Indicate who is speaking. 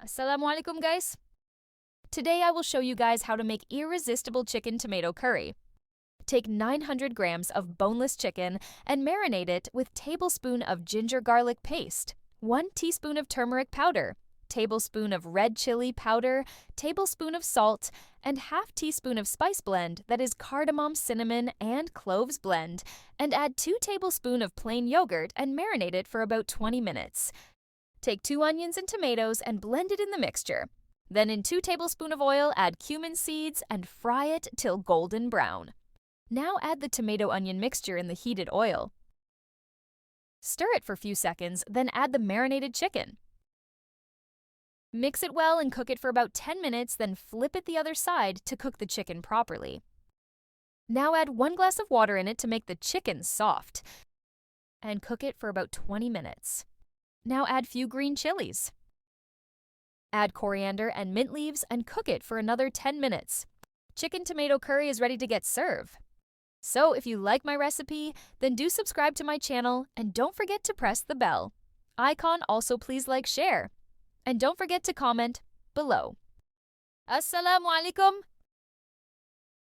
Speaker 1: Assalamu alaikum, guys. Today I will show you guys how to make irresistible chicken tomato curry. Take 900 grams of boneless chicken and marinate it with tablespoon of ginger garlic paste, 1 teaspoon of turmeric powder, tablespoon of red chili powder, tablespoon of salt, and half teaspoon of spice blend that is cardamom, cinnamon, and cloves blend, and add 2 tablespoon of plain yogurt and marinate it for about 20 minutes. Take 2 onions and tomatoes and blend it in the mixture. Then in 2 tablespoons of oil, add cumin seeds and fry it till golden brown. Now add the tomato-onion mixture in the heated oil. Stir it for a few seconds, then add the marinated chicken. Mix it well and cook it for about 10 minutes, then flip it the other side to cook the chicken properly. Now add 1 glass of water in it to make the chicken soft, and cook it for about 20 minutes. Now add few green chilies. Add coriander and mint leaves and cook it for another 10 minutes. Chicken tomato curry is ready to get served. So if you like my recipe, then do subscribe to my channel and don't forget to press the bell icon. Also, please like, share, and don't forget to comment below. Assalamu alaikum.